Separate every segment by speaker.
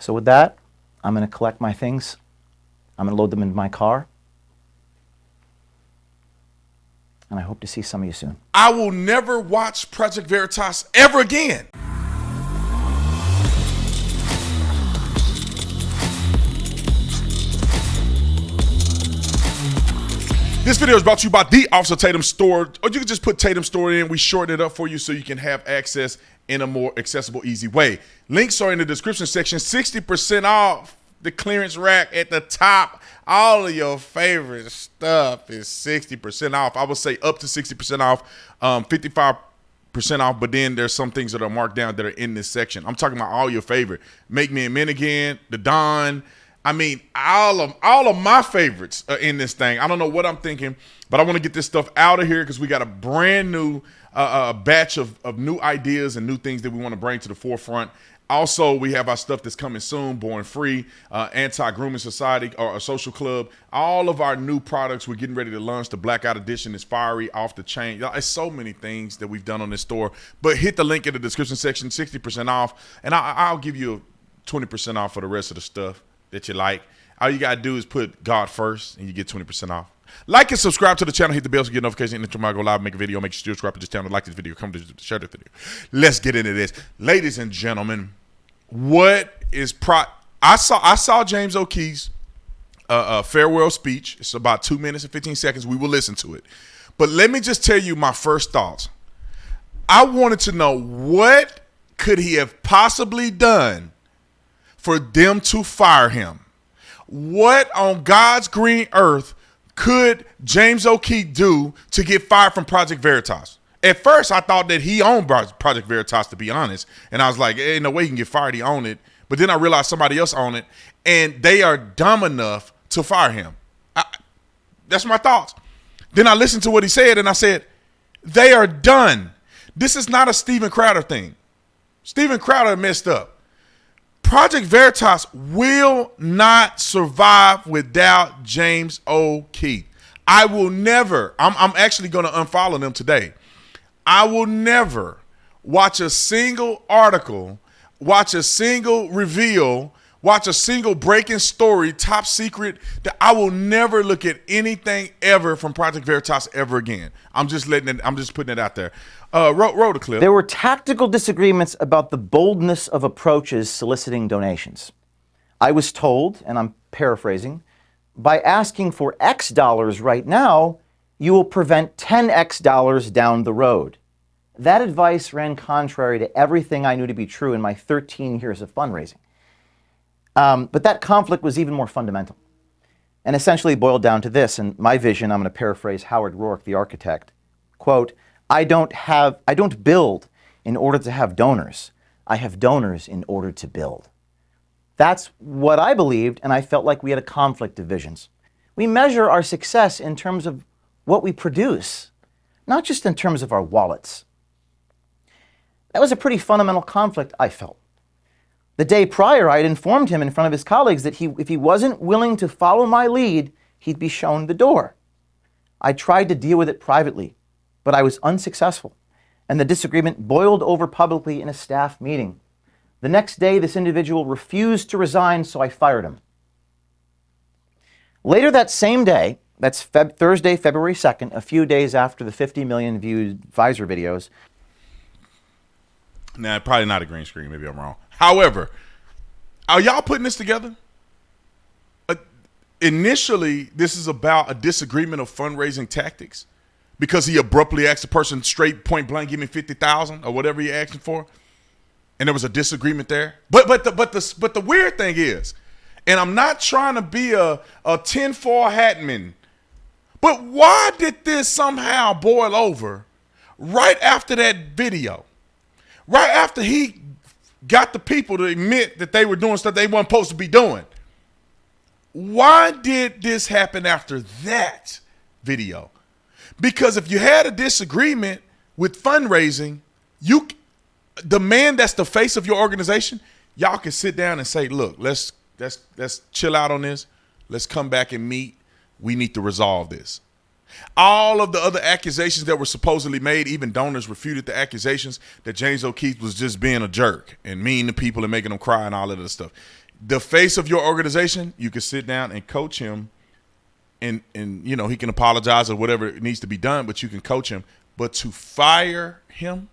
Speaker 1: So with that, I'm going to collect my things. I'm going to load them into my car. And I hope to see some of you soon.
Speaker 2: I will never watch Project Veritas ever again. This video is brought to you by the Officer Tatum Store, or you can just put Tatum Store in. We shorten it up for you so you can have access in a more accessible, easy way. Links are in the description section. 60% off the clearance rack at the top. All of your favorite stuff is 60% off. I would say up to 60% off, 55% off, but then there's some things that are marked down that are in this section. I'm talking about all your favorite. Make Me a Men Again, The Don. I mean, all of my favorites are in this thing. I don't know what I'm thinking, but I want to get this stuff out of here because we got a brand new batch of new ideas and new things that we want to bring to the forefront. Also, we have our stuff that's coming soon, Born Free, Anti-Grooming Society, or a social club. All of our new products, we're getting ready to launch. The Blackout Edition is fiery, off the chain. It's so many things that we've done on this store. But hit the link in the description section, 60% off, and I'll give you 20% off for the rest of the stuff that you like. All you gotta do is put God first and you get 20% off. Like and subscribe to the channel, hit the bell so you get notifications anytime I go live, make a video, make sure you subscribe to this channel, like this video, come to share the video. Let's get into this. Ladies and gentlemen, what is I saw James O'Keefe's farewell speech. It's about 2 minutes and 15 seconds. We will listen to it. But let me just tell you my first thoughts. I wanted to know, what could he have possibly done for them to fire him? What on God's green earth could James O'Keefe do to get fired from Project Veritas? At first, I thought that he owned Project Veritas, to be honest. And I was like, ain't no way he can get fired. He owned it. But then I realized somebody else owned it. And they are dumb enough to fire him. That's my thoughts. Then I listened to what he said, and I said, they are done. This is not a Steven Crowder thing. Steven Crowder messed up. Project Veritas will not survive without James O'Keefe. I will never, I'm actually going to unfollow them today. I will never watch a single article, watch a single reveal, watch a single breaking story, top secret, that I will never look at anything ever from Project Veritas ever again. I'm just putting it out there. Roll the clip.
Speaker 1: There were tactical disagreements about the boldness of approaches soliciting donations. I was told, and I'm paraphrasing, by asking for X dollars right now, you will prevent 10X dollars down the road. That advice ran contrary to everything I knew to be true in my 13 years of fundraising. But that conflict was even more fundamental and essentially boiled down to this. And my vision, I'm going to paraphrase Howard Rourke, the architect, quote, I don't build in order to have donors. I have donors in order to build. That's what I believed, and I felt like we had a conflict of visions. We measure our success in terms of what we produce, not just in terms of our wallets. That was a pretty fundamental conflict, I felt. The day prior, I had informed him in front of his colleagues that if he wasn't willing to follow my lead, he'd be shown the door. I tried to deal with it privately, but I was unsuccessful, and the disagreement boiled over publicly in a staff meeting. The next day, this individual refused to resign, so I fired him. Later that same day, that's Thursday, February 2nd, a few days after the 50 million viewed Pfizer videos.
Speaker 2: Nah, probably not a green screen. Maybe I'm wrong. However, are y'all putting this together? Initially, this is about a disagreement of fundraising tactics, because he abruptly asked the person straight point blank, give me 50,000 or whatever he asked him for, and there was a disagreement there. But the weird thing is, and I'm not trying to be a tinfoil hatman, but why did this somehow boil over right after that video? Right after he got the people to admit that they were doing stuff they weren't supposed to be doing. Why did this happen after that video? Because if you had a disagreement with fundraising, the man that's the face of your organization, y'all can sit down and say, look, let's chill out on this. Let's come back and meet. We need to resolve this. All of the other accusations that were supposedly made, even donors refuted the accusations that James O'Keefe was just being a jerk and mean to people and making them cry and all of this stuff. The face of your organization, you can sit down and coach him, and you know, he can apologize or whatever needs to be done, but you can coach him. But to fire him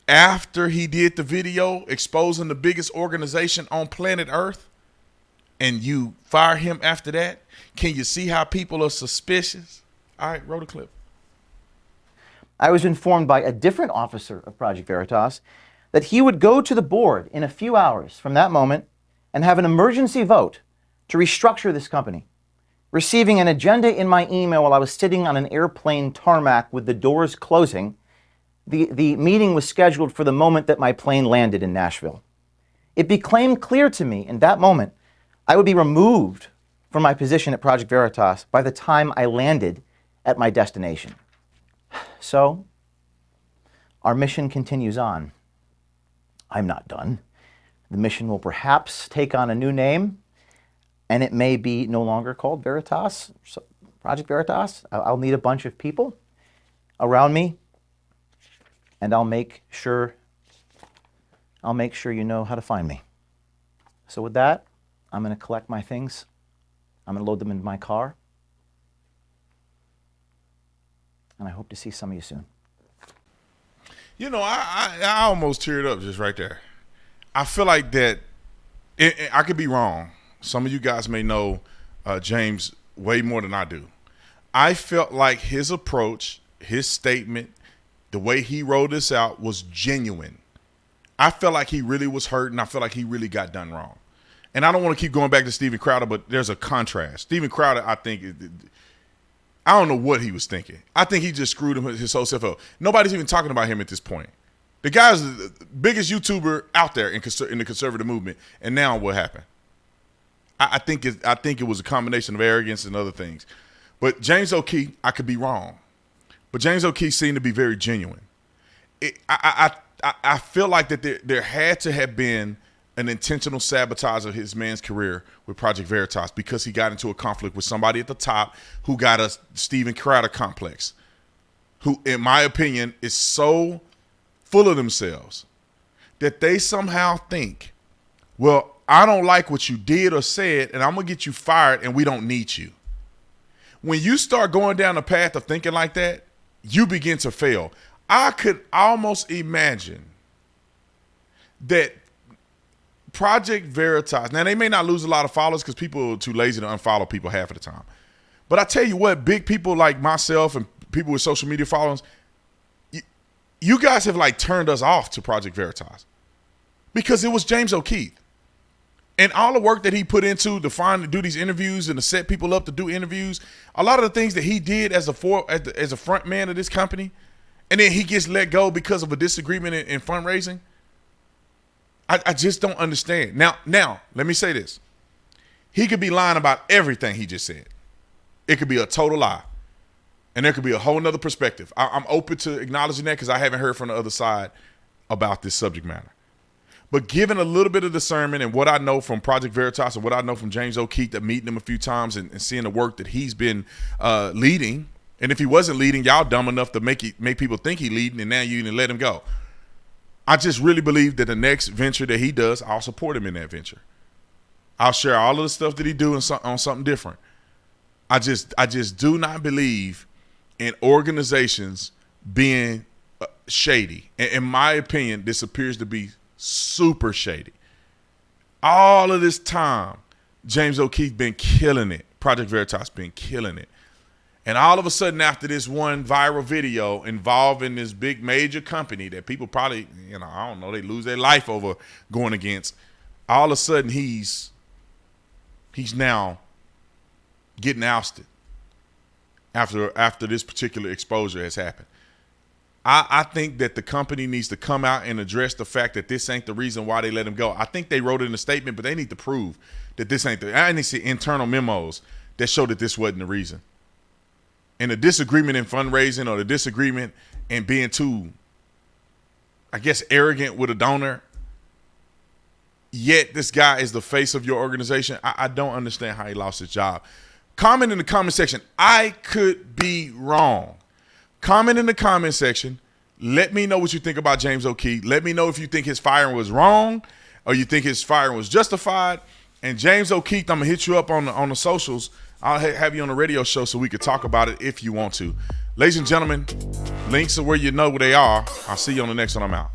Speaker 2: after he did the video exposing the biggest organization on planet Earth, and you fire him after that, can you see how people are suspicious? All right, roll the clip.
Speaker 1: I was informed by a different officer of Project Veritas that he would go to the board in a few hours from that moment and have an emergency vote to restructure this company. Receiving an agenda in my email while I was sitting on an airplane tarmac with the doors closing, the meeting was scheduled for the moment that my plane landed in Nashville. It became clear to me in that moment I would be removed from my position at Project Veritas by the time I landed at my destination. So, our mission continues on. I'm not done. The mission will perhaps take on a new name, and it may be no longer called Veritas, Project Veritas. I'll need a bunch of people around me, and I'll make sure you know how to find me. So with that, I'm going to collect my things. I'm going to load them into my car, and I hope to see some of you soon.
Speaker 2: You know, I almost teared up just right there. I feel like that, I could be wrong. Some of you guys may know James way more than I do. I felt like his approach, his statement, the way he wrote this out was genuine. I felt like he really was hurt, and I felt like he really got done wrong. And I don't want to keep going back to Steven Crowder, but there's a contrast. Steven Crowder, I think, I don't know what he was thinking. I think he just screwed his whole self up. Nobody's even talking about him at this point. The guy's the biggest YouTuber out there in the conservative movement, and now what happened? I think it was a combination of arrogance and other things. But James O Keefe, I could be wrong, but James O Keefe seemed to be very genuine. I feel like that there had to have been an intentional sabotage of his man's career with Project Veritas because he got into a conflict with somebody at the top who got a Steven Crowder complex, who, in my opinion, is so full of themselves that they somehow think, well, I don't like what you did or said, and I'm going to get you fired, and we don't need you. When you start going down the path of thinking like that, you begin to fail. I could almost imagine that Project Veritas, now they may not lose a lot of followers because people are too lazy to unfollow people half of the time. But I tell you what, big people like myself and people with social media followings, you guys have like turned us off to Project Veritas because it was James O Keefe. And all the work that he put into to do these interviews and to set people up to do interviews, a lot of the things that he did as a front man of this company, and then he gets let go because of a disagreement in fundraising. I just don't understand. Now, let me say this. He could be lying about everything he just said. It could be a total lie. And there could be a whole nother perspective. I'm open to acknowledging that because I haven't heard from the other side about this subject matter. But given a little bit of discernment and what I know from Project Veritas and what I know from James O Keefe, that meeting him a few times and seeing the work that he's been leading, and if he wasn't leading, y'all dumb enough to make people think he's leading, and now you didn't let him go. I just really believe that the next venture that he does, I'll support him in that venture. I'll share all of the stuff that he do on something different. I just do not believe in organizations being shady. In my opinion, this appears to be super shady. All of this time, James O Keefe been killing it. Project Veritas been killing it. And all of a sudden, after this one viral video involving this big major company that people probably, I don't know, they lose their life over going against, all of a sudden he's now getting ousted after this particular exposure has happened. I think that the company needs to come out and address the fact that this ain't the reason why they let him go. I think they wrote it in a statement, but they need to prove that this ain't I need to see internal memos that show that this wasn't the reason. And the disagreement in fundraising or the disagreement in being too, I guess, arrogant with a donor, yet this guy is the face of your organization. I don't understand how he lost his job. Comment in the comment section. I could be wrong. Comment in the comment section. Let me know what you think about James O Keefe. Let me know if you think his firing was wrong or you think his firing was justified. And James O Keefe, I'm gonna hit you up on the socials. I'll have you on the radio show so we could talk about it if you want to. Ladies and gentlemen, links are where you know where they are. I'll see you on the next one. I'm out.